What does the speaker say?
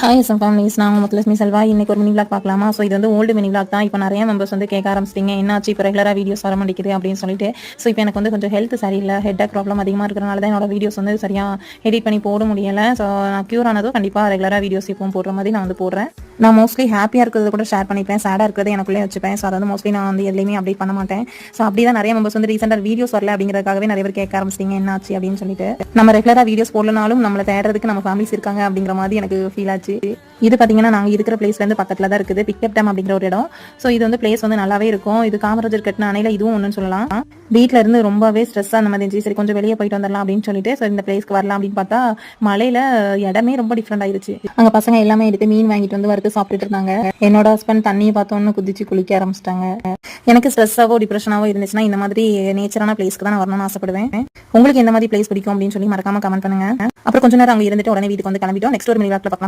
Hi SM families, நான் உங்கள் முத்துலட்சுமி செல்வா. இன்னைக்கு ஒரு மினி விளாக் பார்க்கலாமா? ஸோ இது வந்து ஓல்டு மினி விளாக் தான். இப்போ நிறைய மெம்பர்ஸ் வந்து கேட்க ஆரம்பிச்சிட்டிங்க, என்னாச்சு இப்போ ரெகுலராக வீடியோஸ் வர மாட்டேங்குது அப்படின்னு சொல்லிட்டு. ஸோ இப்போ எனக்கு வந்து கொஞ்சம் ஹெல்த் சரியில்லை, ஹெட் ப்ராப்ளம் அதிகமாக இருக்கிறனால தான் என்னோட வீடியோஸ் வந்து சரியாக எடிட் பண்ணி போட முடியலை. ஸோ நான் க்யூர் ஆனதும் கண்டிப்பாக ரெகுலராக வீடியோஸ் இப்போவும் போடுற மாதிரி நான் வந்து போடுறேன். நான் மோஸ்ட்லி ஹாப்பியாக இருக்கிறத கூட ஷேர் பண்ணிப்பேன், சேடாக இருக்கிறது எனக்குள்ளே வச்சுப்பேன். ஸோ அதை வந்து மோஸ்ட்லி நான் வந்து எதுலையுமே அப்டேட் பண்ண மாட்டேன். ஸோ அப்படி தான் நிறைய மெம்பர்ஸ் வந்து ரீசெண்டாக வீடியோஸ் வரல அப்படிங்கிறதுக்காகவே நிறைய பேர் கேட்க ஆரம்பிச்சிட்டிங்க என்னாச்சு அப்படின்னு சொல்லிட்டு. நம்ம ரெகுலராக வீடியோஸ் போடலனாலும் நம்மளை தேடுறதுக்கு நம்ம ஃபேமிலிஸ் இருக்காங்க அப்படிங்கிற மாதிரி எனக்கு ஃபீல் ஆச்சு. இது பார்த்தீங்கன்னா நாங்கள் இருக்கிற பிளேஸ்லேருந்து பக்கத்தில் தான் இருக்குது, பிக்கப் டேம் அப்படிங்கிற ஒரு இடம். ஸோ இது வந்து பிளேஸ் வந்து நல்லாவே இருக்கும். இது காமராஜர் கட்டின அணையில் இதுவும் ஒன்றுன்னு சொல்லலாம். வீட்டில் இருந்து ரொம்பவே ஸ்ட்ரெஸ்ஸாக அந்த மாதிரி இருந்துச்சு. சரி கொஞ்சம் வெளியே போயிட்டு வந்துடலாம் அப்படின்னு சொல்லிட்டு ஸோ இந்த பிளேஸ்க்கு வரலாம் அப்படின்னு பார்த்தா மலையில இடமே ரொம்ப டிஃப்ரெண்ட் ஆயிருச்சு. அங்கே பசங்க எல்லாமே எடுத்து மீன் வாங்கிட்டு வந்து வறுத்து சாப்பிட்டுட்டு இருந்தாங்க. என்னோட ஹஸ்பண்ட் தண்ணியை பார்த்தோன்னு குதிச்சு குளிக்க ஆரம்பிச்சிட்டாங்க. எனக்கு ஸ்ட்ரெஸ்ஸாவோ டிப்ரெஷனாவோ இருந்துச்சுன்னா இந்த மாதிரி நேச்சரான பிளேஸ்க்கு தான் நான் வரணும்னு ஆசைப்படுவேன். உங்களுக்கு எந்த மாதிரி பிளேஸ் பிடிக்கும் அப்படின்னு சொல்லி மறக்காம கமெண்ட் பண்ணுங்க. அப்புறம் கொஞ்ச நேரம் அங்கே இருந்துட்டு உடனே வீட்டுக்கு வந்து கிளம்பிட்டோம். நெக்ஸ்ட் ஒரு மினி விளாக்ல பார்க்கலாம்.